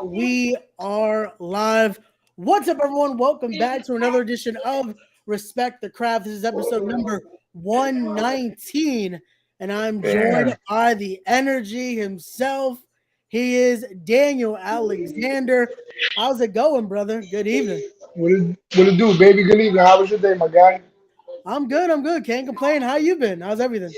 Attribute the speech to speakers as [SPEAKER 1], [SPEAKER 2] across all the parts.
[SPEAKER 1] We are live. What's up, everyone? Welcome back to another edition of Respect the Craft. This is episode number 119, and I'm joined
[SPEAKER 2] Yeah.
[SPEAKER 1] by the energy himself. He is Daniel Alexander. How's it going, brother? Good evening.
[SPEAKER 2] What it do, baby? Good evening. How was your day, my guy?
[SPEAKER 1] I'm good. I'm good. Can't complain. How you been? How's everything?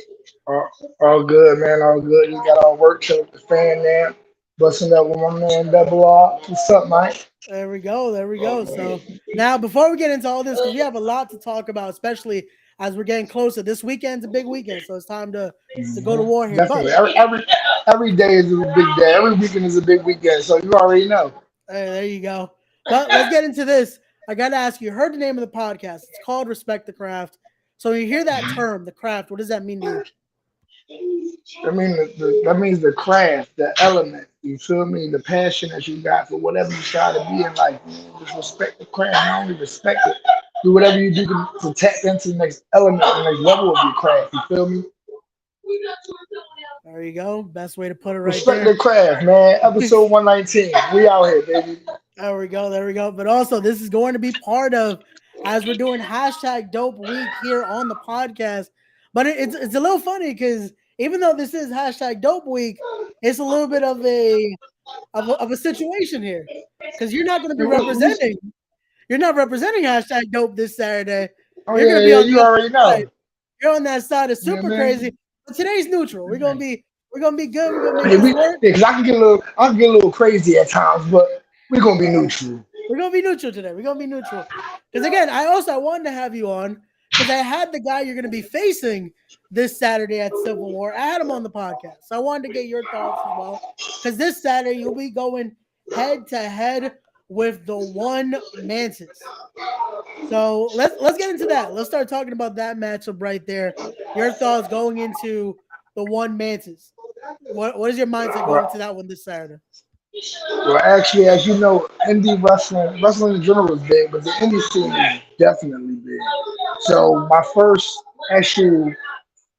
[SPEAKER 2] All, all good, man. All good. You got all work to the fan there. Busting up with my man Double R. What's up, Mike?
[SPEAKER 1] There we go. There we go. So now, before we get into all this, because we have a lot to talk about, especially as we're getting closer. This weekend's a big weekend, so it's time to go to war here. But
[SPEAKER 2] Definitely. Every day is a big day. Every weekend is a big weekend. So you already know.
[SPEAKER 1] there you go. But let's get into this. I got to ask you. Heard the name of the podcast? It's called Respect the Craft. So when you hear that term, the craft, what does that mean to you?
[SPEAKER 2] I mean, that means the craft, the element. You feel me? The passion that you got for whatever you try to be in life. Man. Just respect the craft. Not only respect it, do whatever you do to tap into the next element, the next level of your craft. You feel me?
[SPEAKER 1] There you go. Best way to put it right
[SPEAKER 2] Respect
[SPEAKER 1] there.
[SPEAKER 2] the craft, man. Episode 119. We out here, baby.
[SPEAKER 1] There we go. There we go. But also, this is going to be part of as we're doing hashtag Dope Week here on the podcast. But it's a little funny because even though this is hashtag Dope Week, it's a little bit of a situation here because you're not going to be representing. You're not representing hashtag Dope this Saturday.
[SPEAKER 2] Oh
[SPEAKER 1] You're
[SPEAKER 2] yeah,
[SPEAKER 1] going to be
[SPEAKER 2] yeah.
[SPEAKER 1] on
[SPEAKER 2] You
[SPEAKER 1] the
[SPEAKER 2] already
[SPEAKER 1] other side.
[SPEAKER 2] know.
[SPEAKER 1] You're on that side of
[SPEAKER 2] You know
[SPEAKER 1] super
[SPEAKER 2] what I
[SPEAKER 1] crazy.
[SPEAKER 2] mean?
[SPEAKER 1] But today's neutral. We're gonna be good. We're gonna make
[SPEAKER 2] Yeah,
[SPEAKER 1] this work.
[SPEAKER 2] cause I can get a little crazy at times, but we're gonna be neutral.
[SPEAKER 1] We're gonna be neutral today. We're gonna be neutral. Because again, I wanted to have you on because I had the guy you're gonna be facing this Saturday at Civil War. I had him on the podcast. So I wanted to get your thoughts as well. Because this Saturday you'll be going head to head with the one Mantis. So let's get into that. Let's start talking about that matchup right there. Your thoughts going into the one Mantis. What is your mindset going into
[SPEAKER 2] Well,
[SPEAKER 1] that one this Saturday?
[SPEAKER 2] well, actually, as you know, indie wrestling in general is big, but the indie scene is definitely big. So my first actual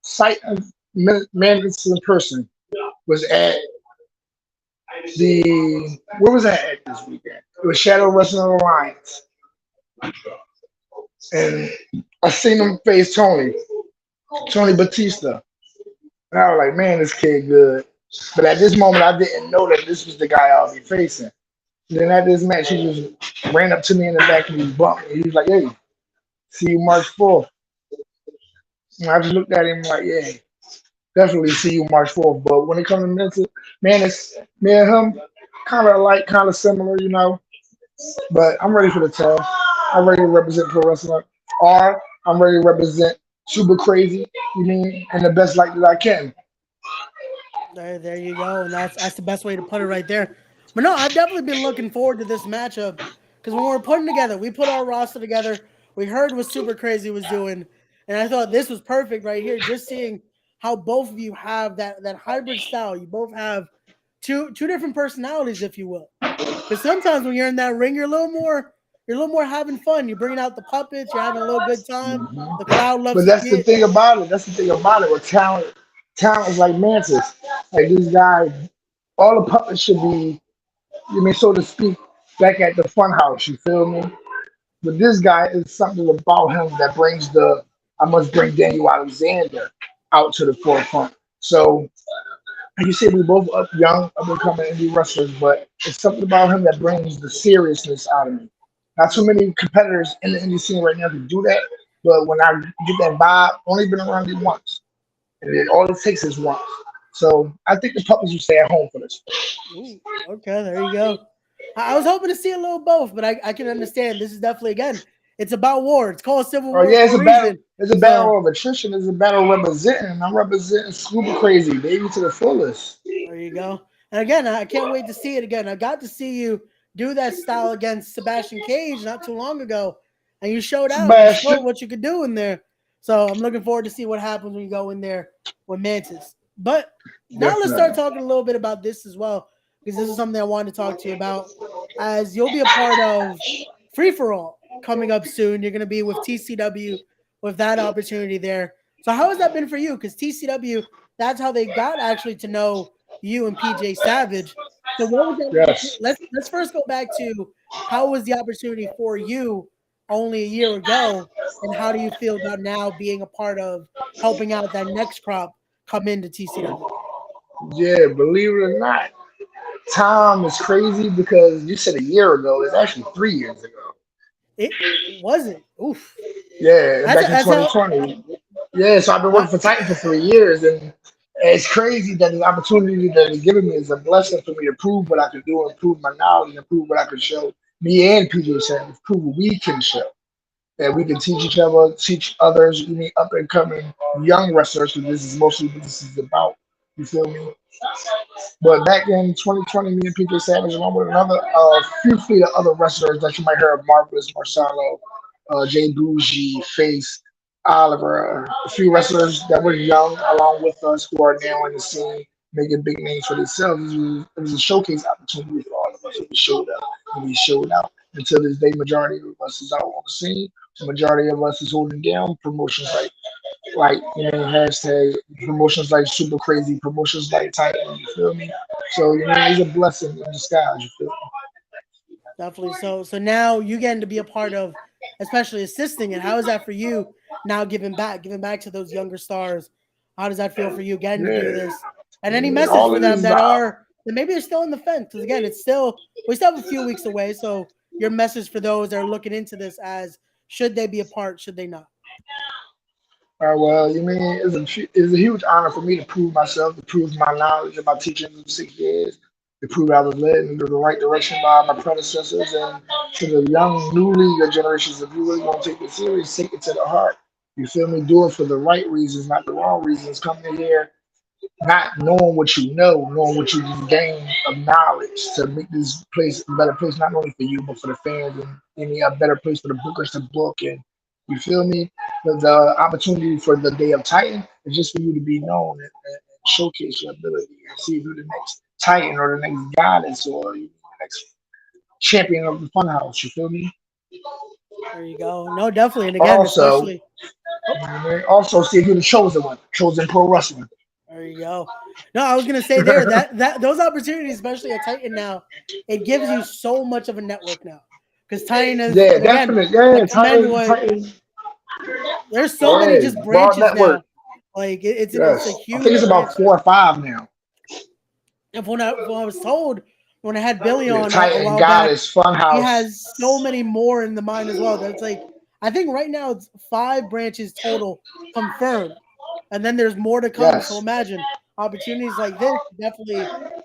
[SPEAKER 2] sight of Mantis in person was at the where was that at this weekend? It was Shadow Wrestling Alliance, and I seen him face Tony Batista. And I was like, man, this kid good. But at this moment, I didn't know that this was the guy I'll be facing. And then at this match, he just ran up to me in the back and he bumped me. He was like, hey, see you March 4th. And I just looked at him like, yeah, definitely see you March 4th. But when it comes to mental, man, it's me and him kind of alike, kind of similar, you know. But I'm ready for the test. I'm ready to represent pro wrestling. Or I'm ready to represent super crazy, you mean, in the best light that I can.
[SPEAKER 1] There you go, and that's the best way to put it right there. But no, I've definitely been looking forward to this matchup because when we're putting together, we put our roster together. We heard what Super Crazy was doing, and I thought this was perfect right here. Just seeing how both of you have that hybrid style. You both have two different personalities, if you will. Because sometimes when you're in that ring, you're a little more having fun. You're bringing out the puppets. You're having a little good time.
[SPEAKER 2] Mhm.
[SPEAKER 1] The crowd loves
[SPEAKER 2] But
[SPEAKER 1] to
[SPEAKER 2] that's
[SPEAKER 1] see
[SPEAKER 2] the
[SPEAKER 1] it.
[SPEAKER 2] thing about it. That's the thing about it. With talent is like Mantis. Like this guy, all the puppets should be, you mean, so to speak, back at the fun house. You feel me? But this guy is something about him that brings I must bring Daniel Alexander out to the forefront. So like you said, we both up young, up and coming indie wrestlers, but it's something about him that brings the seriousness out of me. Not too many competitors in the indie scene right now can do that, but when I get that vibe, only been around it once, and then all it takes is once. So I think the puppets will stay at home for this.
[SPEAKER 1] Ooh, okay, there you go. I was hoping to see a little both, but I can understand. This is definitely again, it's about war. It's called Civil
[SPEAKER 2] Oh
[SPEAKER 1] War
[SPEAKER 2] yeah, it's
[SPEAKER 1] for
[SPEAKER 2] a
[SPEAKER 1] a
[SPEAKER 2] battle.
[SPEAKER 1] reason.
[SPEAKER 2] It's a
[SPEAKER 1] So
[SPEAKER 2] battle of attrition. It's a battle representing. I'm representing super crazy, baby, to the fullest.
[SPEAKER 1] there you go. And again, I can't wait to see it again. I got to see you do that style against Sebastian Cage not too long ago, and you showed out. You showed
[SPEAKER 2] Sebastian,
[SPEAKER 1] what you could do in there. So I'm looking forward to see what happens when you go in there with Mantis. But now let's start
[SPEAKER 2] definitely.
[SPEAKER 1] talking a little bit about this as well, because this is something I wanted to talk to you about. As you'll be a part of Free for All coming up soon. You're going to be with TCW with that opportunity there. So how has that been for you? Because TCW, that's how they got actually to know you and PJ Savage. So what was that opportunity?
[SPEAKER 2] Yes.
[SPEAKER 1] Let's first go back to how was the opportunity for you only a year ago, and how do you feel about now being a part of helping out that next crop come into TCW?
[SPEAKER 2] Yeah, believe it or not, time is crazy because you said a year ago. It's actually 3 years ago.
[SPEAKER 1] It was it. Oof.
[SPEAKER 2] Yeah, back in
[SPEAKER 1] That's how.
[SPEAKER 2] 2020. Yeah, so I've been
[SPEAKER 1] I,
[SPEAKER 2] working for Titan for 3 years, and it's crazy that the opportunity that it's given me is a blessing for me to prove what I can do, and prove my knowledge, and prove what I can show. Me and PJ said, prove what we can show. That we can teach each other, teach others, even up and coming young wrestlers, because this is mostly what this is about. You feel me? But back in 2020, me and PJ Savage, along with another few fleet of other wrestlers that you might hear of, Marvelous, Marcelo, Jay Bougie, Face, Oliver, a few wrestlers that were young along with us who are now in the scene making big names for themselves. It was a showcase opportunity for all of us. And we showed up and we showed out. Until this day, majority of us is out on the scene. The majority of us is holding down promotions like hashtag promotions like super crazy, promotions like Titan. You feel me? So it's a blessing in disguise. You feel
[SPEAKER 1] Definitely. So now you getting to be a part of, especially assisting it. How is that for you now? Giving back to those younger stars. How does that feel for you getting
[SPEAKER 2] me?
[SPEAKER 1] to do
[SPEAKER 2] Yeah,
[SPEAKER 1] this? And any
[SPEAKER 2] yeah.
[SPEAKER 1] message
[SPEAKER 2] All
[SPEAKER 1] for
[SPEAKER 2] of this
[SPEAKER 1] them
[SPEAKER 2] is
[SPEAKER 1] that maybe they're still in the fence? Because again, we still have a few weeks away. So your message for those that are looking into this as should they be a part? Should they not?
[SPEAKER 2] well, it's a huge honor for me to prove myself, to prove my knowledge and my teachings of 6 years, to prove I was led in the right direction by my predecessors, and to the young, newly generations. If you really want to take it serious, take it to the heart. You feel me? Do it for the right reasons, not the wrong reasons. Come in here not knowing what you know, knowing what you can gain of knowledge to make this place a better place, not only for you, but for the fans and any a better place for the bookers to book. And you feel me? The opportunity for the Day of Titan is just for you to be known and showcase your ability and see who the next Titan or the next goddess or the next champion of the Funhouse. You feel me?
[SPEAKER 1] There you go. No, definitely. And again,
[SPEAKER 2] Also,
[SPEAKER 1] especially. Oh,
[SPEAKER 2] also see who the chosen one, chosen pro wrestling.
[SPEAKER 1] there you go. No, I was gonna say there that those opportunities, especially at Titan now, it gives you so much of a network now. Because Titan is,
[SPEAKER 2] Yeah,
[SPEAKER 1] and again,
[SPEAKER 2] definitely. Yeah,
[SPEAKER 1] I commend
[SPEAKER 2] Titan,
[SPEAKER 1] what
[SPEAKER 2] Titan.
[SPEAKER 1] there's so many
[SPEAKER 2] Yeah,
[SPEAKER 1] just
[SPEAKER 2] broad
[SPEAKER 1] branches
[SPEAKER 2] network.
[SPEAKER 1] now. Like it's a
[SPEAKER 2] Yes, I think
[SPEAKER 1] huge
[SPEAKER 2] it's about
[SPEAKER 1] branch.
[SPEAKER 2] 4 or 5 now.
[SPEAKER 1] And when I was told when I had Billy
[SPEAKER 2] Yeah,
[SPEAKER 1] on a
[SPEAKER 2] Titan,
[SPEAKER 1] while back,
[SPEAKER 2] Goddess,
[SPEAKER 1] he
[SPEAKER 2] Funhouse.
[SPEAKER 1] has so many more in the mind as well. That's like I think right now it's 5 branches total confirmed, and then there's more to come. So
[SPEAKER 2] Yes.
[SPEAKER 1] imagine opportunities like this. Definitely,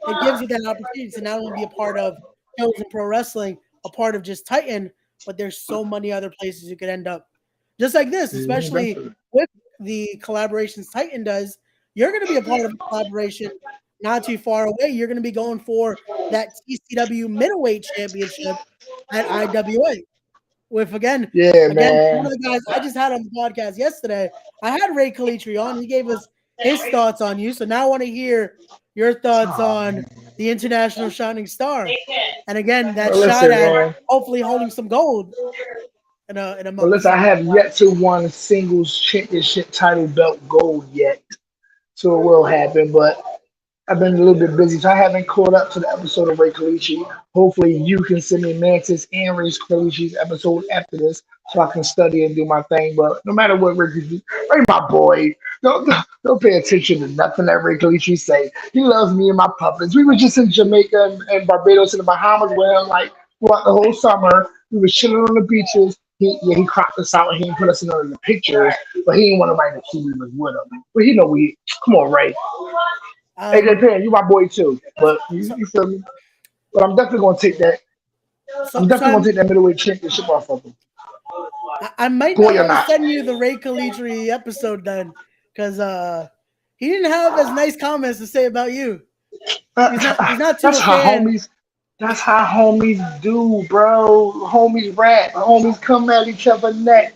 [SPEAKER 1] it gives you that opportunity to not only be a part of Chosen Pro Wrestling, a part of just Titan, but there's so many other places you could end up. Just like this, especially
[SPEAKER 2] Definitely.
[SPEAKER 1] with the collaborations Titan does, you're going to be a part of a collaboration not too far away. You're going to be going for that TCW middleweight championship at IWA. With
[SPEAKER 2] Yeah,
[SPEAKER 1] again, one
[SPEAKER 2] man.
[SPEAKER 1] of the guys I just had on the podcast yesterday. I had Ray Kalitri on. He gave us his thoughts on you. So now I want to hear your thoughts
[SPEAKER 2] Oh,
[SPEAKER 1] on
[SPEAKER 2] man.
[SPEAKER 1] the International Shining Star. And again, that
[SPEAKER 2] Well,
[SPEAKER 1] shot
[SPEAKER 2] listen,
[SPEAKER 1] at
[SPEAKER 2] man.
[SPEAKER 1] hopefully holding some gold in a
[SPEAKER 2] Well,
[SPEAKER 1] month.
[SPEAKER 2] listen, I have yet to win a singles championship title belt gold yet. So it will happen, but I've been a little bit busy, so I haven't caught up to the episode of Ray Kalichi. Hopefully, you can send me Mantis and Ray Kalici's episode after this, so I can study and do my thing. But no matter what Ray Kalichi, Ray, my boy, don't pay attention to nothing that Ray Kalichi say. He loves me and my puppets. We were just in Jamaica and Barbados and the Bahamas with him, like throughout the whole summer. We were chilling on the beaches. He cropped us out and he didn't put us in none of the pictures, but he didn't want nobody to see we was with him. But he know we. Come on, Ray. AJ
[SPEAKER 1] Um,
[SPEAKER 2] Penn, you my boy too. But
[SPEAKER 1] so,
[SPEAKER 2] you feel me? But I'm definitely gonna take that.
[SPEAKER 1] so,
[SPEAKER 2] I'm
[SPEAKER 1] so
[SPEAKER 2] definitely gonna
[SPEAKER 1] I'm,
[SPEAKER 2] take that middleweight championship off of him.
[SPEAKER 1] I might not
[SPEAKER 2] Boy or
[SPEAKER 1] want to
[SPEAKER 2] not.
[SPEAKER 1] send you the Ray Kalitri episode then, because he didn't have as nice comments to say about you. He's not too
[SPEAKER 2] That's
[SPEAKER 1] a
[SPEAKER 2] how
[SPEAKER 1] fan.
[SPEAKER 2] homies. That's how homies do, bro. Homies rap. Homies come at each other neck.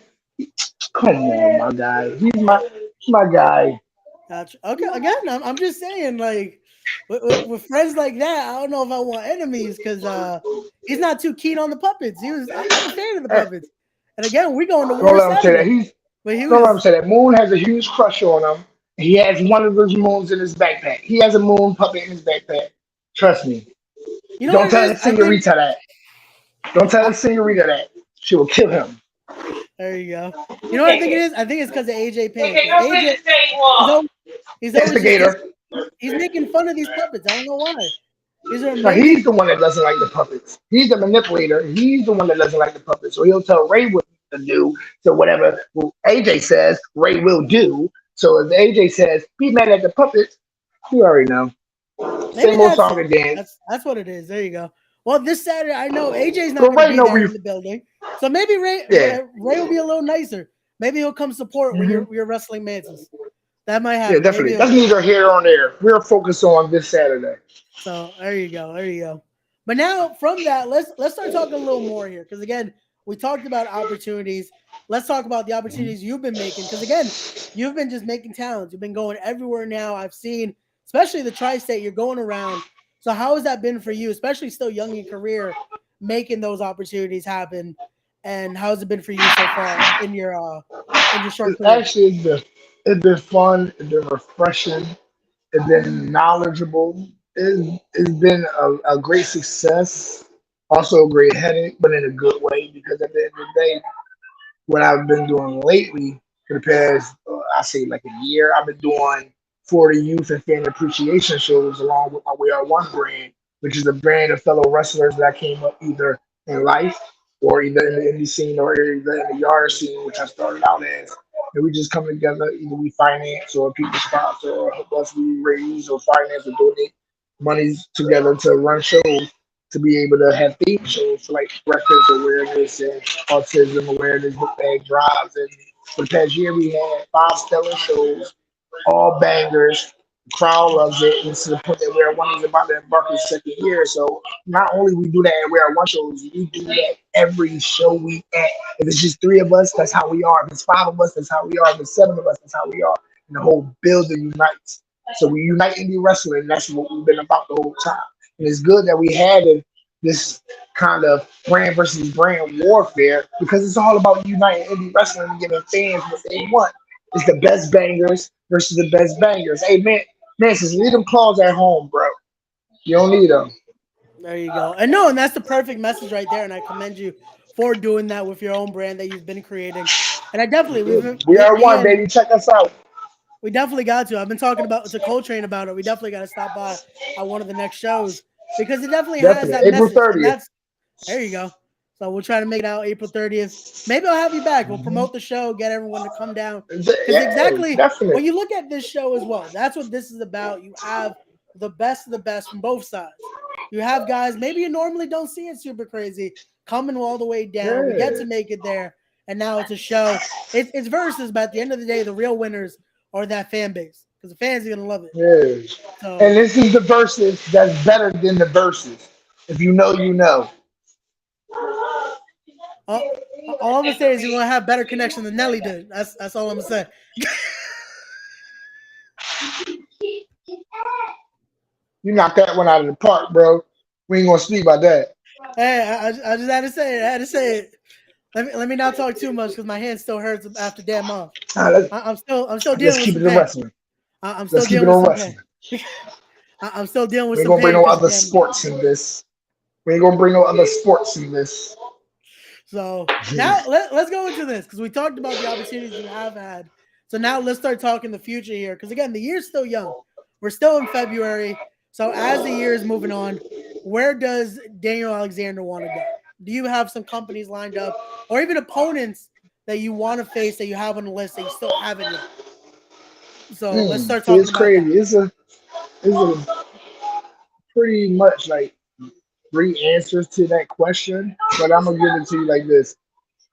[SPEAKER 2] Come on, my guy. He's my guy.
[SPEAKER 1] Gotcha. Okay, again, I'm just saying, like, with friends like that, I don't know if I want enemies because he's not too keen on the puppets. I'm a fan of the
[SPEAKER 2] Eh,
[SPEAKER 1] puppets, and again, we going to
[SPEAKER 2] Don't
[SPEAKER 1] war
[SPEAKER 2] let him say that.
[SPEAKER 1] Saturday. But he
[SPEAKER 2] Don't let him
[SPEAKER 1] was
[SPEAKER 2] say that. Moon has a huge crush on him. He has one of those moons in his backpack. He has a moon puppet in his backpack. Trust me.
[SPEAKER 1] You know
[SPEAKER 2] Don't
[SPEAKER 1] what it
[SPEAKER 2] tell the
[SPEAKER 1] is? I think
[SPEAKER 2] senorita that. Don't tell the senorita that. She will kill him.
[SPEAKER 1] there you go. You know what I think it is? I think it's because of AJ Payne. Because AJ, he's always, he's always just
[SPEAKER 2] Instigator.
[SPEAKER 1] he's making fun of these puppets. I don't know why. These are
[SPEAKER 2] Now he's
[SPEAKER 1] amazing.
[SPEAKER 2] the one that doesn't like the puppets. He's the manipulator. He's the one that doesn't like the puppets. So he'll tell Ray what to do. So whatever AJ says, Ray will do. So if AJ says be mad at the puppets, you already know.
[SPEAKER 1] Maybe
[SPEAKER 2] Same old
[SPEAKER 1] that's
[SPEAKER 2] song
[SPEAKER 1] it.
[SPEAKER 2] and dance.
[SPEAKER 1] That's what it is. There you go. Well, this Saturday, I know AJ's not
[SPEAKER 2] But
[SPEAKER 1] going to
[SPEAKER 2] Ray
[SPEAKER 1] be
[SPEAKER 2] know
[SPEAKER 1] there
[SPEAKER 2] we.
[SPEAKER 1] in the building, so maybe
[SPEAKER 2] Yeah.
[SPEAKER 1] Ray will be a little nicer. Maybe he'll come support with
[SPEAKER 2] Hmm.
[SPEAKER 1] your wrestling manses. That might
[SPEAKER 2] Yeah,
[SPEAKER 1] happen. Maybe
[SPEAKER 2] definitely.
[SPEAKER 1] he'll.
[SPEAKER 2] That's neither here nor there. We're focused on this Saturday.
[SPEAKER 1] So there you go. There you go. But now from that, let's start talking a little more here because again, we talked about opportunities. Let's talk about the opportunities you've been making because again, you've been just making towns. You've been going everywhere now. I've seen, especially the tri-state. You're going around. So how has that been for you, especially still young in your career, making those opportunities happen? And how's it been for you so far in your short
[SPEAKER 2] It's
[SPEAKER 1] career?
[SPEAKER 2] actually it's been fun. It's been refreshing. It's been knowledgeable. It's been a great success. Also a great headache, but in a good way because at the end of the day, what I've been doing lately for the past, I say like a year, I've been doing 40 youth and fan appreciation shows along with my We Are One brand, which is a brand of fellow wrestlers that came up either in life or either in the indie scene or either in the yard scene, which I started out as. And we just come together, either we finance or people sponsor or help us we raise or finance or donate monies together to run shows to be able to have theme shows for like breakfast awareness and autism awareness, book bag drives. And for the past year, we had 5 stellar shows, all bangers. The crowd loves it. And to the point that We're One is about to embark on its second year. So not only we do that at We're One shows, we do that every show we at. If it's just 3 of us, that's how we are. If it's 5 of us, that's how we are. If it's 7 of us, that's how we are. And the whole building unites. So we unite indie wrestling. And that's what we've been about the whole time. And it's good that we had this kind of brand versus brand warfare because it's all about uniting indie wrestling and giving fans what they want. It's the best bangers versus the best bangers. Hey man, just leave them claws at home, bro. You don't need them.
[SPEAKER 1] There you go. And no, and that's the perfect message right there. And I commend you for doing that with your own brand that you've been creating. And I definitely,
[SPEAKER 2] We are
[SPEAKER 1] me
[SPEAKER 2] one,
[SPEAKER 1] and
[SPEAKER 2] baby. Check us out.
[SPEAKER 1] we definitely got to. I've been talking about to Coltrane about it. We definitely got to stop by at one of the next shows because it definitely has that
[SPEAKER 2] Definitely. April
[SPEAKER 1] message. And
[SPEAKER 2] 30th.
[SPEAKER 1] that's there you go. So we'll try to make it out April 30th. Maybe I'll have you back. We'll promote the show, get everyone to come down. Because
[SPEAKER 2] Yeah,
[SPEAKER 1] exactly when
[SPEAKER 2] definitely.
[SPEAKER 1] you look at this show as well, that's what this is about. You have the best of the best from both sides. You have guys, maybe you normally don't see it super crazy, coming all the way down. We get
[SPEAKER 2] Yeah.
[SPEAKER 1] to make it there. And now it's a show. It's versus, but at the end of the day, the real winners are that fan base. Because the fans are gonna love it.
[SPEAKER 2] Yeah. And
[SPEAKER 1] So
[SPEAKER 2] this is the verses that's better than the verses. If you know, you know.
[SPEAKER 1] all, all I'm gonna say is you're gonna have better connection than Nelly did. That's all I'm gonna say.
[SPEAKER 2] You knocked that one out of the park, bro. We ain't gonna speak about that.
[SPEAKER 1] Hey, I just had to say it. I had to say it. Let me not talk too much because my hand still hurts after damn off.
[SPEAKER 2] Let's,
[SPEAKER 1] I'm still
[SPEAKER 2] let's
[SPEAKER 1] dealing with
[SPEAKER 2] keep
[SPEAKER 1] some
[SPEAKER 2] it in
[SPEAKER 1] pain.
[SPEAKER 2] wrestling.
[SPEAKER 1] I'm still
[SPEAKER 2] Let's keep
[SPEAKER 1] dealing
[SPEAKER 2] it
[SPEAKER 1] with
[SPEAKER 2] on
[SPEAKER 1] some pain.
[SPEAKER 2] wrestling.
[SPEAKER 1] I'm still dealing with
[SPEAKER 2] We ain't
[SPEAKER 1] some
[SPEAKER 2] gonna bring
[SPEAKER 1] pain
[SPEAKER 2] no
[SPEAKER 1] because of
[SPEAKER 2] other
[SPEAKER 1] damn knee.
[SPEAKER 2] sports in this. We ain't gonna bring no other sports in this.
[SPEAKER 1] So now let's go into this because we talked about the opportunities you have had. So now let's start talking the future here because again, the year's still young. We're still in February. So as the year is moving on, where does Daniel Alexander want to go? Do you have some companies lined up or even opponents that you want to face that you have on the list that you still haven't yet? So let's start
[SPEAKER 2] See,
[SPEAKER 1] talking
[SPEAKER 2] it's
[SPEAKER 1] about that.
[SPEAKER 2] crazy. It's a pretty much like 3 answers to that question, but I'm gonna give it to you like this.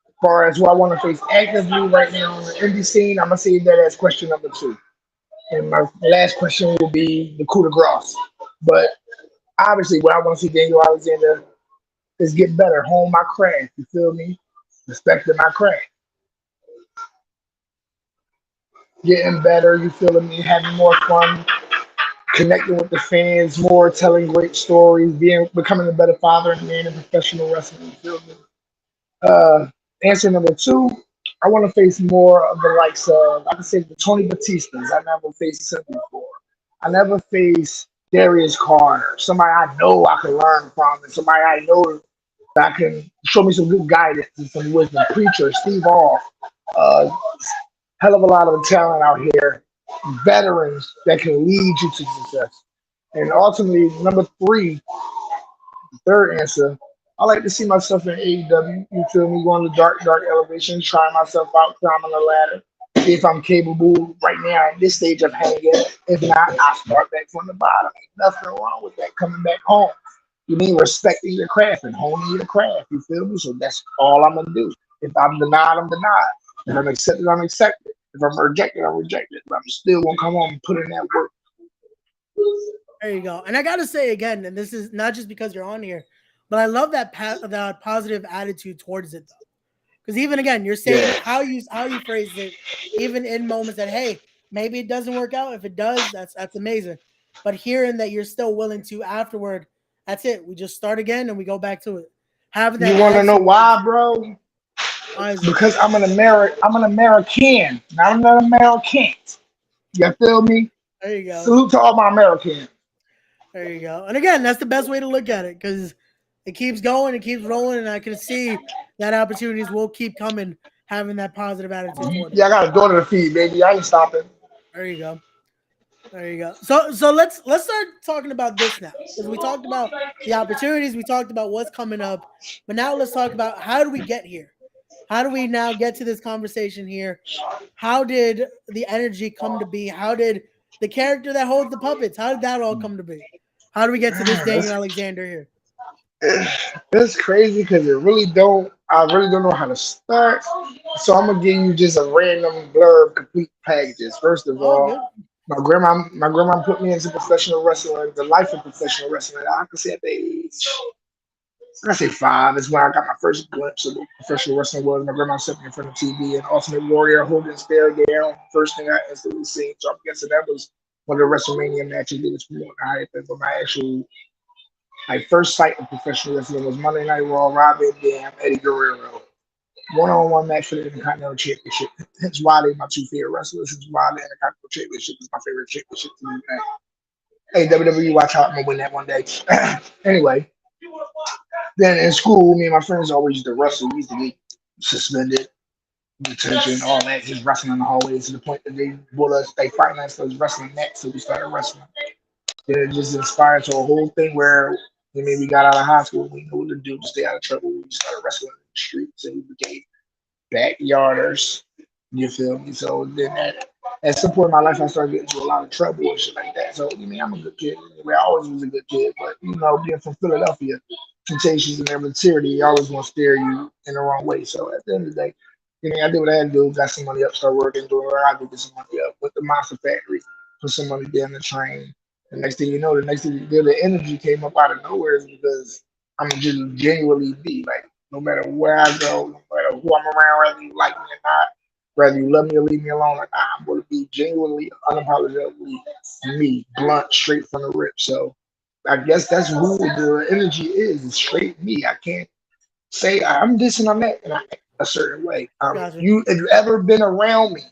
[SPEAKER 2] As far as who I want to face actively right now on the indie scene, I'm gonna say that as question number 2. And my last question will be the coup de grace. But obviously, what I want to see Daniel Alexander is get better, hone my craft. You feel me? Respecting my craft, getting better. You feel me? Having more fun, connecting with the fans more, telling great stories, becoming a better father and man in professional wrestling. You feel me? Uh, Answer number 2. I want to face more of the likes of I can say the Tony Batistas. I never faced him before. I never faced Darius Carter, somebody I know I can learn from, and somebody I know that can show me some good guidance and some wisdom. Preacher, Steve Off, uh, hell of a lot of talent out here, veterans that can lead you to success. And ultimately, number three, third answer, I like to see myself in AEW. You feel me? Going to dark elevation, trying myself out, climbing the ladder. See if I'm capable right now at this stage of hanging. If not, I start back from the bottom. Ain't nothing wrong with that. Coming back home. You mean respecting your craft and honing your craft. You feel me? So that's all I'm gonna do. If I'm denied, I'm denied. If I'm accepted, I'm accepted. If I'm rejected, I'm rejected. But I'm still gonna come home and put in that work.
[SPEAKER 1] There you go. And I gotta say again, and this is not just because you're on here, but I love that positive attitude towards it though. Because even again, you're saying
[SPEAKER 2] Yeah.
[SPEAKER 1] how you phrase it, even in moments that hey, maybe it doesn't work out. If it does, that's amazing. But hearing that you're still willing to afterward, that's it. We just start again and we go back to it. Having
[SPEAKER 2] You
[SPEAKER 1] that
[SPEAKER 2] wanna know
[SPEAKER 1] attitude,
[SPEAKER 2] why, bro?
[SPEAKER 1] why is it?
[SPEAKER 2] Because I'm an American, not an American. You feel me?
[SPEAKER 1] There you go.
[SPEAKER 2] Salute to all my Americans.
[SPEAKER 1] There you go. And again, that's the best way to look at it because it keeps going, it keeps rolling, and I can see that opportunities will keep coming, having that positive attitude toward it.
[SPEAKER 2] Yeah, I got a daughter to feed, baby. I ain't stopping.
[SPEAKER 1] There you go. There you go. So let's start talking about this now because we talked about the opportunities, we talked about what's coming up, but now let's talk about how do we get here? How do we now get to this conversation here? How did the energy come to be? How did the character that holds the puppets? How did that all come to be? How do we get to this Daniel
[SPEAKER 2] That's
[SPEAKER 1] Alexander here?
[SPEAKER 2] it's crazy because it really don't. I really don't know how to start. So I'm gonna give you just a random blurb, complete packages. First of
[SPEAKER 1] All
[SPEAKER 2] all,
[SPEAKER 1] good.
[SPEAKER 2] my grandma put me into professional wrestling, the life of professional wrestling. I can say at the age, I say five is when I got my first glimpse of what professional wrestling was. My grandma set me in front of TV and Ultimate Warrior, Hogan Stare down. First thing I instantly seen. So I'm guessing that was one of the WrestleMania matches they was promoting. I think, but my actual first sight of professional wrestling was Monday Night Raw, Rob Van Dam, Eddie Guerrero. One-on-one match for the Intercontinental Championship. Hence why they're my two favorite wrestlers. Hence why the Intercontinental Championship is my favorite championship to me. Hey, WWE, watch out. I'm going to win that one day. Anyway, then in school, me and my friends always used to wrestle. We used to get suspended, detention, all that, just wrestling in the hallways to the point that they financed us wrestling next, so we started wrestling. Then it just inspired to a whole thing where we got out of high school, we knew what to do to stay out of trouble. We started wrestling in the streets and we became backyarders. You feel me? So then at some point in my life, I started getting into a lot of trouble and shit like that. So, I'm a good kid. I always was a good kid, but, being from Philadelphia, temptations and their maturity always want to steer you in the wrong way. So at the end of the day, I did what I had to do, got some money up, started working, doing what I did, get some money up, went to Monster Factory, put some money down the train. The next thing you know, the energy came up out of nowhere because I'm just genuinely be like, no matter where I go, no matter who I'm around, whether you like me or not, whether you love me or leave me alone, like I'm going to be genuinely, unapologetically me, blunt, straight from the rip. So I guess that's who the energy is. It's straight me. I can't say I'm this and I'm that and I act a certain way.
[SPEAKER 1] Gotcha.
[SPEAKER 2] If you ever been around me,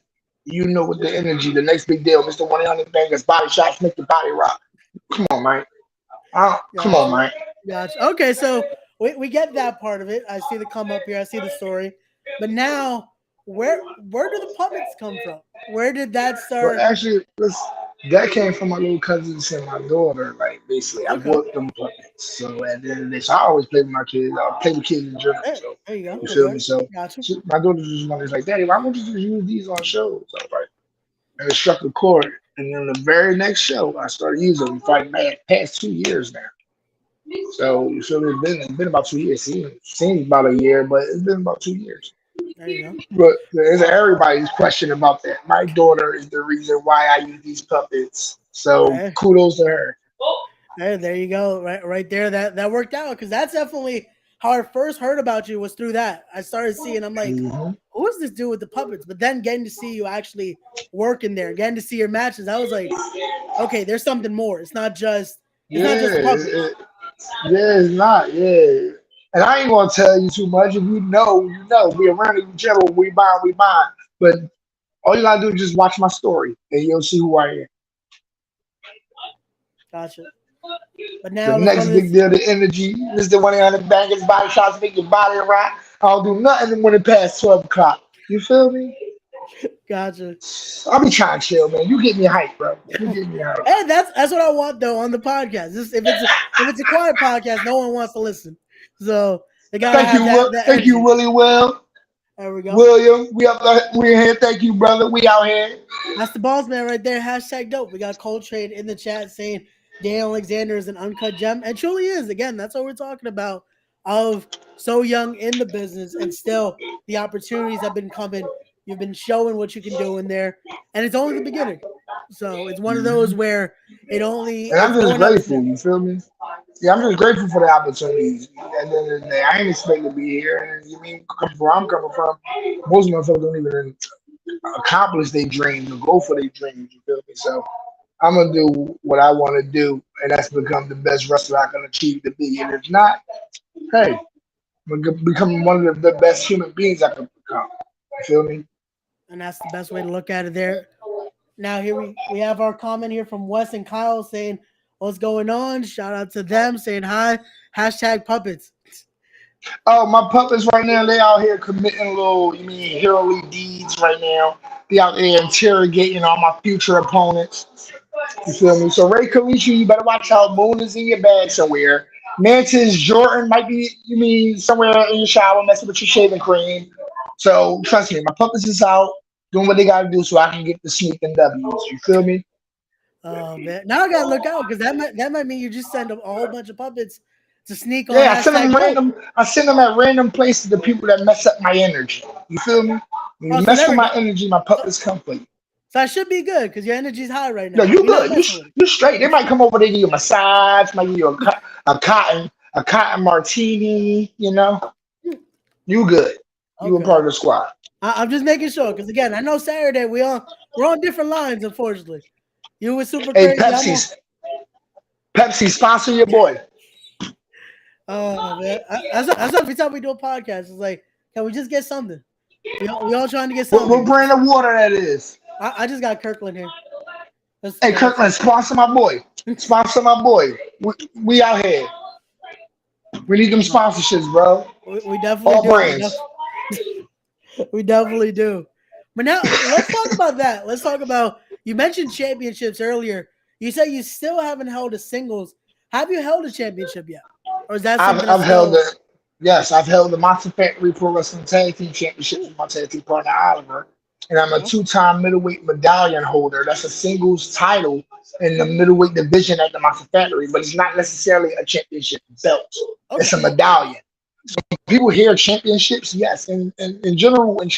[SPEAKER 2] you know what the energy, the next big deal, Mr. 100 Bangers, body shots, make the body rock. Come on, man. Come on,
[SPEAKER 1] Gotcha.
[SPEAKER 2] man.
[SPEAKER 1] Gotcha. Okay, so we get that part of it. I see the come up here. I see the story. But now, where do the puppets come from? Where did that
[SPEAKER 2] Well,
[SPEAKER 1] start?
[SPEAKER 2] actually, that came from my little cousins and my daughter. Like, basically, I
[SPEAKER 1] Okay.
[SPEAKER 2] bought them puppets. So at the end of the day, so I always play with my kids. I play with kids in general.
[SPEAKER 1] Hey,
[SPEAKER 2] So
[SPEAKER 1] there you go.
[SPEAKER 2] you feel
[SPEAKER 1] Okay.
[SPEAKER 2] me? So
[SPEAKER 1] Gotcha.
[SPEAKER 2] my daughter just wanted like, Daddy, why don't you just use these on shows? I was like, and it struck a chord. And then the very next show, I started using them for like past 2 years now. So you feel me? It's been about 2 years. Seems about a year, but it's been about 2 years.
[SPEAKER 1] There you go.
[SPEAKER 2] But there's everybody's question about that. My daughter is the reason why I use these puppets. So
[SPEAKER 1] Hey,
[SPEAKER 2] kudos to her.
[SPEAKER 1] hey, there you go. Right there. That worked out because that's definitely how I first heard about you was through that. I started seeing. I'm like,
[SPEAKER 2] Hmm.
[SPEAKER 1] who is this dude with the puppets? But then getting to see you actually working there, getting to see your matches, I was like, okay, there's something more. It's not
[SPEAKER 2] Yeah,
[SPEAKER 1] just the puppets.
[SPEAKER 2] yeah, it's not. Yeah. And I ain't gonna tell you too much. If you know, you know. We around each other. We buy, we buy. But all you gotta do is just watch my story, and you'll see who I am.
[SPEAKER 1] Gotcha. But
[SPEAKER 2] The
[SPEAKER 1] now let's
[SPEAKER 2] next
[SPEAKER 1] run
[SPEAKER 2] big
[SPEAKER 1] this.
[SPEAKER 2] deal, the energy. Mr. 1-800 Bangers Body Shots, make your body rock. I don't do nothing when it past 12 o'clock. You feel me?
[SPEAKER 1] Gotcha.
[SPEAKER 2] I'll be trying to chill, man. You get me hype, bro. You get me hype.
[SPEAKER 1] Hey, that's what I want though on the podcast. If it's a quiet podcast, no one wants to listen. So they gotta
[SPEAKER 2] Thank
[SPEAKER 1] have
[SPEAKER 2] you,
[SPEAKER 1] that that
[SPEAKER 2] thank you,
[SPEAKER 1] energy.
[SPEAKER 2] Willie Will.
[SPEAKER 1] There we go.
[SPEAKER 2] William, we in here. Thank you, brother. We out here.
[SPEAKER 1] That's the boss man right there. Hashtag dope. We got Coltrane in the chat saying Dan Alexander is an uncut gem, and truly is. Again, that's what we're talking about. Of so young in the business, and still the opportunities have been coming. You've been showing what you can do in there, and it's only the beginning. So it's one of those where
[SPEAKER 2] And I'm
[SPEAKER 1] it's
[SPEAKER 2] just
[SPEAKER 1] going up from
[SPEAKER 2] grateful,
[SPEAKER 1] there.
[SPEAKER 2] you feel me? Yeah, I'm just grateful for the opportunities. At the end of the day, I ain't expect to be here. And you mean come from where I'm coming from? Most motherfuckers don't even accomplish their dreams or go for their dreams, you feel me? So I'm gonna do what I want to do, and that's become the best wrestler I can achieve to be. And if not, hey, I'm gonna become one of the best human beings I can become. You feel me?
[SPEAKER 1] And that's the best way to look at it there. Now here we have our comment here from Wes and Kyle saying, "What's going on?" Shout out to them saying hi. Hashtag puppets.
[SPEAKER 2] Oh, my puppets right now, they out here committing little, you mean, heroic deeds right now. They out there interrogating all my future opponents. You feel me? So Ray Kalichi, you better watch out. Moon is in your bag somewhere. Mantis Jordan might be, you mean, somewhere in your shower messing with your shaving cream. So trust me, my puppets is out doing what they gotta do so I can get the sneaking W's. You feel me?
[SPEAKER 1] Oh man, now I gotta look out because that might mean you just send a whole bunch of puppets to sneak on
[SPEAKER 2] Yeah, I send them
[SPEAKER 1] hashtag dope.
[SPEAKER 2] random. I send them at random places to people that mess up my energy. You feel me? When
[SPEAKER 1] Oh,
[SPEAKER 2] you
[SPEAKER 1] so
[SPEAKER 2] mess
[SPEAKER 1] there
[SPEAKER 2] with
[SPEAKER 1] we
[SPEAKER 2] my
[SPEAKER 1] go.
[SPEAKER 2] energy, my
[SPEAKER 1] So,
[SPEAKER 2] puppets come for you.
[SPEAKER 1] so I should be good because your energy's high right
[SPEAKER 2] Yo,
[SPEAKER 1] now.
[SPEAKER 2] you
[SPEAKER 1] We're not
[SPEAKER 2] good?
[SPEAKER 1] messing with
[SPEAKER 2] You straight? They might come over there give you a massage, might give you a cotton martini. You know,
[SPEAKER 1] it.
[SPEAKER 2] you good? You a part
[SPEAKER 1] Okay,
[SPEAKER 2] of the squad?
[SPEAKER 1] I'm just making sure because again, I know Saturday we're on different lines. Unfortunately, you were super
[SPEAKER 2] Hey,
[SPEAKER 1] crazy. I'm on.
[SPEAKER 2] Pepsi, sponsor your boy.
[SPEAKER 1] Oh man, that's every time we do a podcast. It's like, can we just get something? We all trying to get
[SPEAKER 2] What
[SPEAKER 1] something.
[SPEAKER 2] brand of water that is?
[SPEAKER 1] I just got Kirkland here.
[SPEAKER 2] Hey,
[SPEAKER 1] That's
[SPEAKER 2] Kirkland, sponsor my boy. Sponsor my boy. We out here. We need them sponsorships, bro.
[SPEAKER 1] we definitely
[SPEAKER 2] All
[SPEAKER 1] do.
[SPEAKER 2] brands.
[SPEAKER 1] We definitely do. But now let's talk about that. Let's talk about you mentioned championships earlier. You said you still haven't held a singles. Have you held a championship yet? Or is that something
[SPEAKER 2] I've
[SPEAKER 1] that's
[SPEAKER 2] held
[SPEAKER 1] still
[SPEAKER 2] the yes, I've held the Monster Factory Pro Wrestling Tag Team Championships with my tag team partner Oliver, and I'm a
[SPEAKER 1] okay?
[SPEAKER 2] two-time middleweight medallion holder. That's a singles title in the middleweight division at the Monster Factory, but it's not necessarily a championship belt. It's
[SPEAKER 1] Okay.
[SPEAKER 2] a medallion. People hear championships, yes, in general in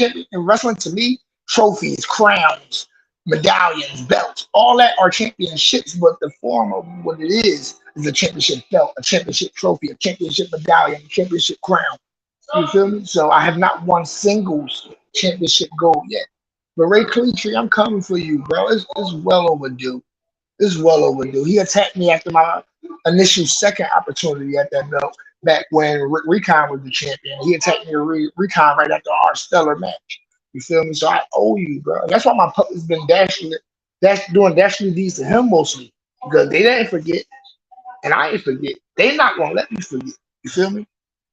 [SPEAKER 2] wrestling to me, trophies, crowns, medallions, belts, all that are championships, but the form of what it is a championship belt, a championship trophy, a championship medallion, a championship crown. You feel me? So I have not won singles championship gold yet. But Ray Cleetry, I'm coming for you, bro. It's well overdue. It's well overdue. He attacked me after my initial second opportunity at that belt back when Recon was the champion. He attacked me Recon right after our stellar match. You feel me? So I owe you, bro. That's why my pup has been doing dashing deeds to him mostly because they didn't forget and I ain't forget. They not gonna let me forget. You feel me?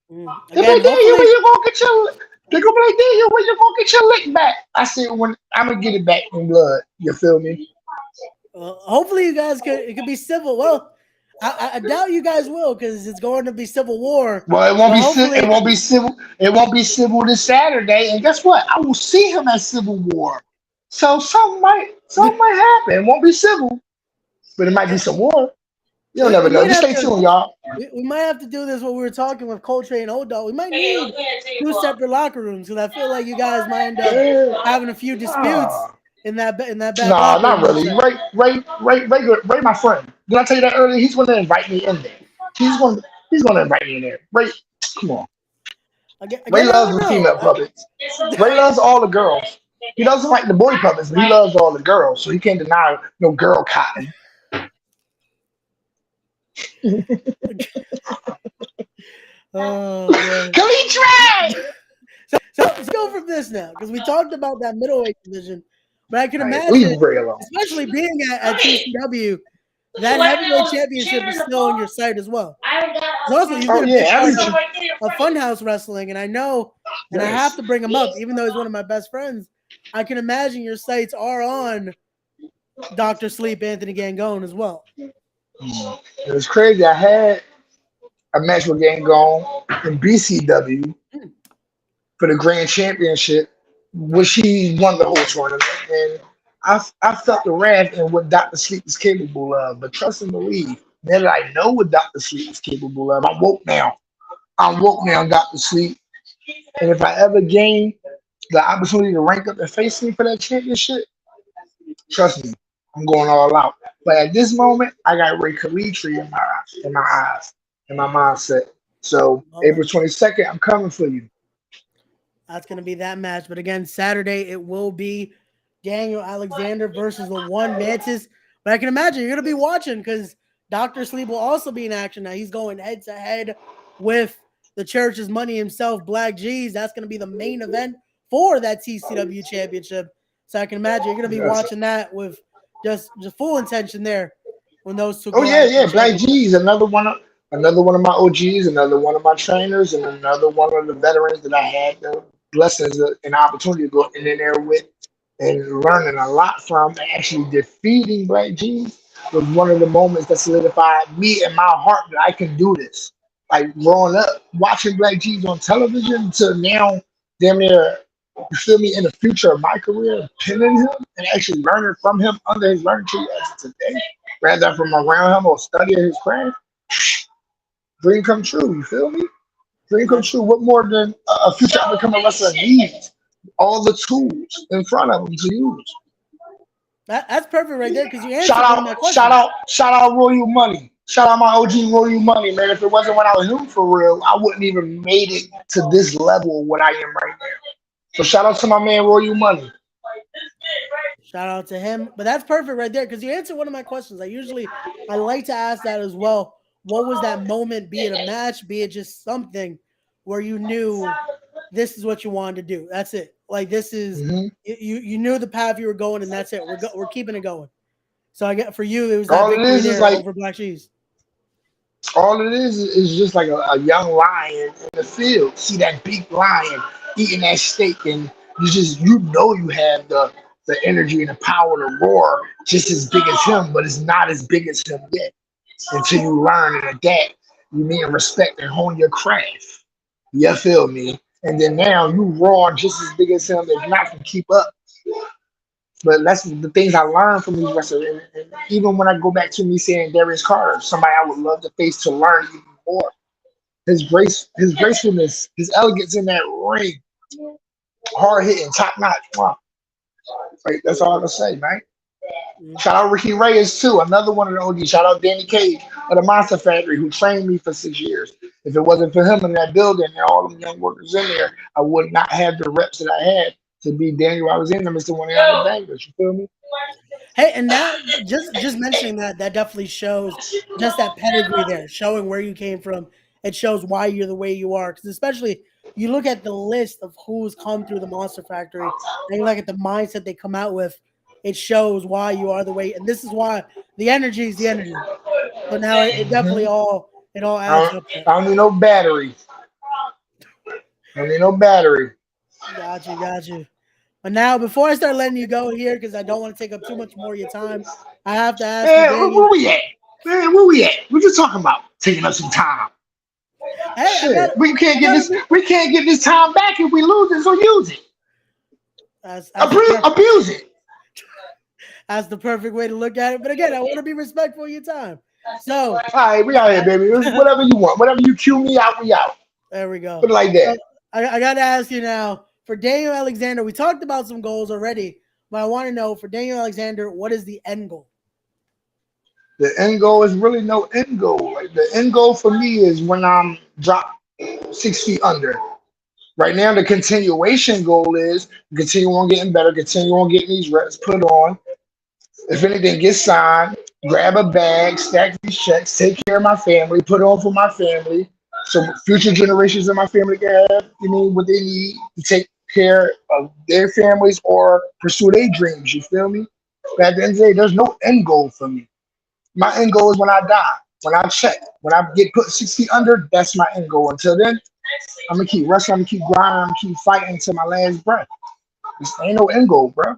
[SPEAKER 2] They be
[SPEAKER 1] Again,
[SPEAKER 2] like, Daniel, when
[SPEAKER 1] hopefully,
[SPEAKER 2] you gonna get your they gonna be like, Daniel, when you gonna get your lick back? I said when I'm gonna get it back in blood. You feel me?
[SPEAKER 1] hopefully you guys could be civil. Well, I doubt you guys will because it's going to be civil war.
[SPEAKER 2] Well,
[SPEAKER 1] But hopefully,
[SPEAKER 2] it won't be civil this Saturday. And guess what? I will see him at Civil War. So something might happen. It won't be civil, but it might be some war. You'll
[SPEAKER 1] we
[SPEAKER 2] never know.
[SPEAKER 1] might
[SPEAKER 2] Just
[SPEAKER 1] have
[SPEAKER 2] stay
[SPEAKER 1] to
[SPEAKER 2] tuned, y'all.
[SPEAKER 1] we might have to do this what we were talking with Coltrane and Old Dog. We might need two separate locker rooms because I feel like you guys might end up having a few disputes
[SPEAKER 2] Ah.
[SPEAKER 1] in that back
[SPEAKER 2] Nah,
[SPEAKER 1] locker
[SPEAKER 2] not
[SPEAKER 1] room. We'll
[SPEAKER 2] really.
[SPEAKER 1] say.
[SPEAKER 2] Ray, my friend. Did I tell you that earlier? He's going to invite me in there. He's going to invite me in there. Ray, come on. Ray
[SPEAKER 1] Again, I
[SPEAKER 2] loves
[SPEAKER 1] don't
[SPEAKER 2] the
[SPEAKER 1] know.
[SPEAKER 2] female puppets. Ray loves all the girls. He doesn't like the boy puppets, but he loves all the girls, so he can't deny no girl cotton.
[SPEAKER 1] Oh man.
[SPEAKER 2] Can he try?
[SPEAKER 1] So let's go from this now because we talked about that middleweight division, but I can
[SPEAKER 2] All right, leave
[SPEAKER 1] imagine,
[SPEAKER 2] Ray alone.
[SPEAKER 1] especially being at TCW, that heavyweight championship is still on your site as well. 'Cause also, you've
[SPEAKER 2] Oh
[SPEAKER 1] been a
[SPEAKER 2] yeah,
[SPEAKER 1] big part
[SPEAKER 2] everything.
[SPEAKER 1] of Funhouse Wrestling, and I know, and I have
[SPEAKER 2] Yes.
[SPEAKER 1] to bring him up, even though he's one of my best friends. I can imagine your sites are on Doctor Sleep, Anthony Gangone as well.
[SPEAKER 2] It was crazy. I had a match with Gangone in BCW
[SPEAKER 1] Hmm.
[SPEAKER 2] for the Grand Championship, which he won the whole tournament. And I felt the wrath and what Dr. Sleep is capable of. But trust and believe, now that I know what Dr. Sleep is capable of, I'm woke now. I'm woke now, Dr. Sleep. And if I ever gain the opportunity to rank up and face me for that championship, trust me, I'm going all out. But at this moment, I got Ray Kalitri in my eyes, in my mindset. So
[SPEAKER 1] Love it.
[SPEAKER 2] April 22nd, I'm coming for you.
[SPEAKER 1] That's going to be that match. But again, Saturday it will be Daniel Alexander versus the One Mantis. But I can imagine you're going to be watching because Doctor Sleep will also be in action now. He's going head to head with the church's money himself, Black G's. That's going to be the main event for that TCW championship. So I can imagine you're going to be
[SPEAKER 2] Yes.
[SPEAKER 1] watching that with just full intention there when those two
[SPEAKER 2] Oh
[SPEAKER 1] go at
[SPEAKER 2] yeah,
[SPEAKER 1] it for
[SPEAKER 2] yeah.
[SPEAKER 1] the
[SPEAKER 2] Black
[SPEAKER 1] championship.
[SPEAKER 2] G's another one of my OGs, another one of my trainers, and another one of the veterans that I had the blessings and opportunity to go in there with and learning a lot from. And actually defeating Black G's was one of the moments that solidified me in my heart that I can do this. Like growing up, watching Black G's on television to now, damn near, you feel me, in the future of my career, pinning him and actually learning from him under his learning tree as of today rather from around him or studying his craft, dream come true. You feel me? Dream come
[SPEAKER 1] That's
[SPEAKER 2] true. What more than a future becoming wrestler needs? All the tools in front of him to use.
[SPEAKER 1] that's perfect right there because you
[SPEAKER 2] Shout
[SPEAKER 1] answered one of my
[SPEAKER 2] out, shout
[SPEAKER 1] questions.
[SPEAKER 2] out, shout out Royal Money. Shout out my OG Royal Money, man. If it wasn't when I was new for real, I wouldn't even made it to this level of what I am right now. So shout out to my man Royal Money.
[SPEAKER 1] Shout out to him. But that's perfect right there because you answered one of my questions. I like to ask that as well. What was that moment, be it a match, be it just something where you knew this is what you wanted to do? That's it. Like this is
[SPEAKER 2] hmm
[SPEAKER 1] you knew the path you were going, and that's it. We're keeping it going. So I get for you, it was that
[SPEAKER 2] All it
[SPEAKER 1] victory
[SPEAKER 2] is
[SPEAKER 1] there
[SPEAKER 2] like
[SPEAKER 1] over Black Cheese.
[SPEAKER 2] all it is just like a young lion in the field. See that big lion eating that steak, and you know you have the energy and the power to roar just as big as him, but it's not as big as him yet. Until you learn and adapt, you need to respect and hone your craft. You feel me? And then now you roar just as big as him, if not can keep up. But that's the things I learned from these wrestlers. And even when I go back to me saying Darius Carter, somebody I would love to face to learn even more. His gracefulness, his elegance in that ring, hard hitting, top notch. Wow. Like, that's all I can say, man.
[SPEAKER 1] Mhm.
[SPEAKER 2] Shout out Ricky Reyes too, another one of the OGs. Shout out Danny Cage of the Monster Factory who trained me for 6 years. If it wasn't for him in that building and all them young workers in there, I would not have the reps that I had to be Daniel Alexander, Mr. One of the Bangers. You feel me?
[SPEAKER 1] Hey, and that just mentioning that definitely shows just that pedigree there, showing where you came from. It shows why you're the way you are. Because especially you look at the list of who's come through the Monster Factory, and you look at the mindset they come out with. It shows why you are the way, and this is why the energy is the energy. So now it definitely
[SPEAKER 2] hmm
[SPEAKER 1] all adds up there.
[SPEAKER 2] I don't need no battery. I don't need no battery.
[SPEAKER 1] Got you. But now, before I start letting you go here, because I don't want to take up too much more of your time, I have to ask you,
[SPEAKER 2] Man,
[SPEAKER 1] Daniel.
[SPEAKER 2] where we at? Man, where we at? What you talking about? Taking up some time.
[SPEAKER 1] Hey,
[SPEAKER 2] Shit,
[SPEAKER 1] I got to be
[SPEAKER 2] we can't get this time back if we lose it, so use it.
[SPEAKER 1] as the perfect
[SPEAKER 2] Abuse it.
[SPEAKER 1] as the perfect way to look at it. But again, I want to be respectful of your time. So
[SPEAKER 2] All right, we out here, baby. It's whatever you want. Whatever you cue me out, we out.
[SPEAKER 1] there we go.
[SPEAKER 2] Put it like
[SPEAKER 1] So
[SPEAKER 2] that.
[SPEAKER 1] I got to ask you now for Daniel Alexander. We talked about some goals already, but I want to know for Daniel Alexander, what is the end goal?
[SPEAKER 2] The end goal is really no end goal. Like the end goal for me is when I'm dropped 6 feet under. Right now, the continuation goal is continue on getting better, continue on getting these reps put on. If anything gets signed, grab a bag, stack these checks, take care of my family, put on for my family, so future generations of my family can have, what they need to take care of their families or pursue their dreams. You feel me? But at the end of the day, there's no end goal for me. My end goal is when I die. When I check, when I get put 6 feet under, that's my end goal. Until then, I'm gonna keep wrestling, I'm gonna keep grinding, I'm gonna keep fighting until my last breath. This ain't no end goal, bro.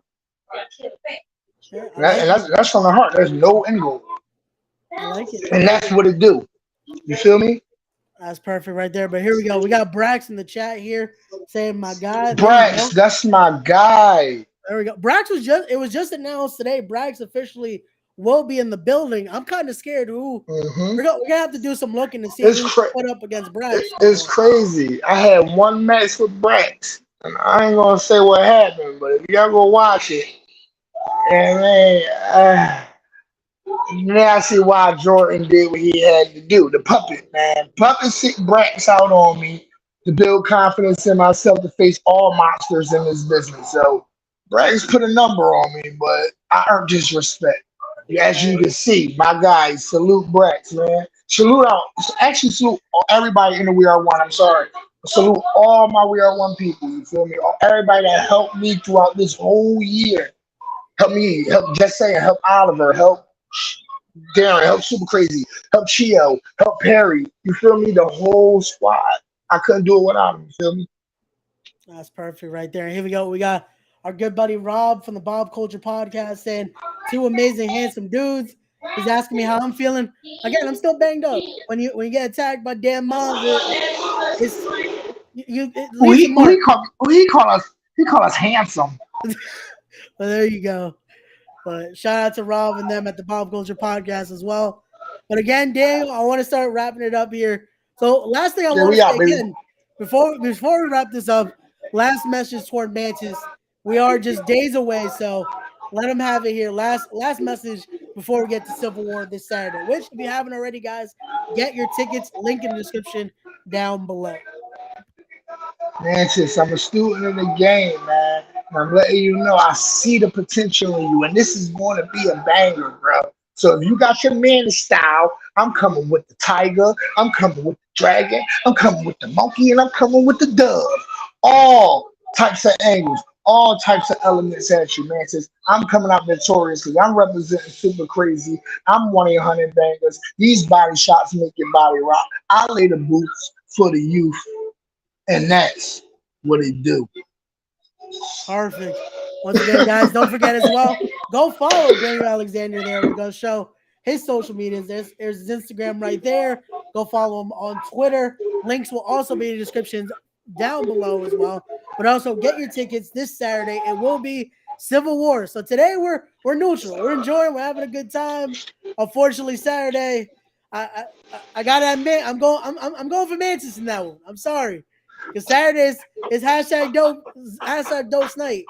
[SPEAKER 1] Yeah, I
[SPEAKER 2] And,
[SPEAKER 1] like
[SPEAKER 2] and
[SPEAKER 1] it.
[SPEAKER 2] that's from the heart. There's no end goal,
[SPEAKER 1] I like it.
[SPEAKER 2] and that's what it do. You feel me?
[SPEAKER 1] That's perfect right there. But here we go. We got Brax in the chat here saying, "My God." There you
[SPEAKER 2] Brax,
[SPEAKER 1] go.
[SPEAKER 2] that's my guy.
[SPEAKER 1] There we go. Brax was just, it was just announced today. Brax officially will be in the building. I'm kind of scared who
[SPEAKER 2] Hmm
[SPEAKER 1] we're gonna have to do some looking to see
[SPEAKER 2] It's
[SPEAKER 1] who we
[SPEAKER 2] cra-
[SPEAKER 1] put up against Brax.
[SPEAKER 2] it's crazy. I had one match with Brax, and I ain't gonna say what happened, but if y'all go watch it, and man, now I see why Jordan did what he had to do. The puppet, man. Puppet sick Brax out on me to build confidence in myself to face all monsters in this business. So Brax put a number on me, but I earned his respect. As you
[SPEAKER 1] Hey,
[SPEAKER 2] can see, my guys, salute Brax, man. Salute out. Actually, salute everybody in the We Are One. I'm sorry. Salute all my We Are One people. You feel me? Everybody that helped me throughout this whole year. Help me, help Jesse, help Oliver, help Darren, help Super Crazy, help Chio, help Perry. You feel me? The whole squad. I couldn't do it without him. You feel me?
[SPEAKER 1] that's perfect right there. And here we go. We got our good buddy Rob from the Bob Culture Podcast saying, two amazing, handsome dudes. He's asking me how I'm feeling. Again, I'm still banged up. When you get attacked by damn mobs, it's it leaves a mark.
[SPEAKER 2] He call us? He call us handsome.
[SPEAKER 1] But there you go. But shout out to Rob and them at the Pop Culture Podcast as well. But again, Daniel, I want to start wrapping it up here. So last thing I
[SPEAKER 2] Yeah,
[SPEAKER 1] want
[SPEAKER 2] we
[SPEAKER 1] to say
[SPEAKER 2] out, baby.
[SPEAKER 1] again, before we wrap this up, last message toward Mantis. We are just days away, so let them have it here. Last message before we get to Civil War this Saturday. Which, if you haven't already, guys, get your tickets. Link in the description down below.
[SPEAKER 2] Man, sis, I'm a student of the game, man. And I'm letting you know I see the potential in you, and this is going to be a banger, bro. So if you got your man style, I'm coming with the tiger, I'm coming with the dragon, I'm coming with the monkey, and I'm coming with the dove. All types of angles, all types of elements at you, man. Sis, I'm coming out victorious because I'm representing super crazy. I'm 1-800 bangers. These body shots make your body rock. I lay the boots for the youth. And that's what it do.
[SPEAKER 1] Perfect. Once again, guys, don't forget as well, go follow Daniel Alexander there. We're going to show his social medias. There's his Instagram right there. Go follow him on Twitter. Links will also be in the descriptions down below as well. But also get your tickets this Saturday. It will be Civil War. So today we're neutral. We're enjoying. We're having a good time. Unfortunately, Saturday, I gotta admit, I'm going for Mantis in that one. I'm sorry. Because Saturday is hashtag dope night.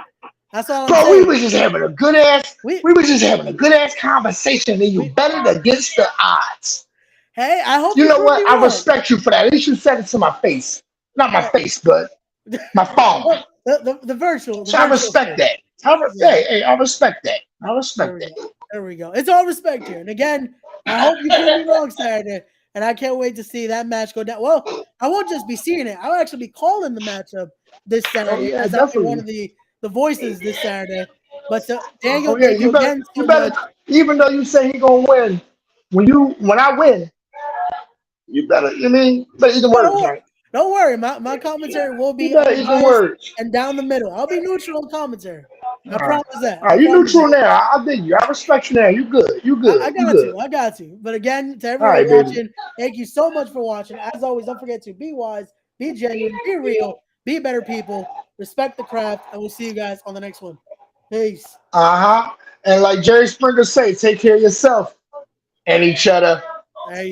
[SPEAKER 1] That's all I'm
[SPEAKER 2] Bro, we
[SPEAKER 1] saying.
[SPEAKER 2] was just having a good ass,
[SPEAKER 1] We
[SPEAKER 2] we was just having a good ass conversation and you
[SPEAKER 1] we
[SPEAKER 2] betted against the odds.
[SPEAKER 1] hey, I hope
[SPEAKER 2] You
[SPEAKER 1] you
[SPEAKER 2] know
[SPEAKER 1] prove
[SPEAKER 2] what?
[SPEAKER 1] me
[SPEAKER 2] I
[SPEAKER 1] wrong.
[SPEAKER 2] respect you for that. At least you said it to my face. Not my
[SPEAKER 1] Hey,
[SPEAKER 2] face, but my phone.
[SPEAKER 1] well, the virtual
[SPEAKER 2] So I respect
[SPEAKER 1] face.
[SPEAKER 2] that.
[SPEAKER 1] Yeah,
[SPEAKER 2] Hey, I respect that. I
[SPEAKER 1] there
[SPEAKER 2] respect
[SPEAKER 1] we go.
[SPEAKER 2] that.
[SPEAKER 1] There we go. It's all respect here. And again, I hope you prove me wrong Saturday. And I can't wait to see that match go down. Well, I won't just be seeing it. I'll actually be calling the matchup this
[SPEAKER 2] Oh
[SPEAKER 1] Saturday
[SPEAKER 2] yeah,
[SPEAKER 1] as I'll be one
[SPEAKER 2] definitely.
[SPEAKER 1] of the voices this Saturday. But Daniel,
[SPEAKER 2] Oh yeah,
[SPEAKER 1] thank you again
[SPEAKER 2] you
[SPEAKER 1] so
[SPEAKER 2] better
[SPEAKER 1] much.
[SPEAKER 2] even though you say he gonna win, when I win, you better you mean better eat the
[SPEAKER 1] No,
[SPEAKER 2] words, right?
[SPEAKER 1] don't worry. My commentary will
[SPEAKER 2] You
[SPEAKER 1] be
[SPEAKER 2] better eat the
[SPEAKER 1] unbiased
[SPEAKER 2] words.
[SPEAKER 1] and down the middle. I'll be neutral in commentary.
[SPEAKER 2] All
[SPEAKER 1] I
[SPEAKER 2] right.
[SPEAKER 1] promise that.
[SPEAKER 2] All
[SPEAKER 1] I
[SPEAKER 2] right, you
[SPEAKER 1] promise
[SPEAKER 2] neutral
[SPEAKER 1] that.
[SPEAKER 2] now. I dig you. I respect you now. You good. You
[SPEAKER 1] I
[SPEAKER 2] good. You
[SPEAKER 1] got
[SPEAKER 2] good.
[SPEAKER 1] you. I got you. But again, to
[SPEAKER 2] All
[SPEAKER 1] everyone
[SPEAKER 2] right, baby.
[SPEAKER 1] watching, thank you so much for watching. As always, don't forget to be wise, be genuine, be real, be better people, respect the craft, and we'll see you guys on the next one. Peace.
[SPEAKER 2] Uh-huh. And like Jerry Springer say, take care of yourself and each other.
[SPEAKER 1] There you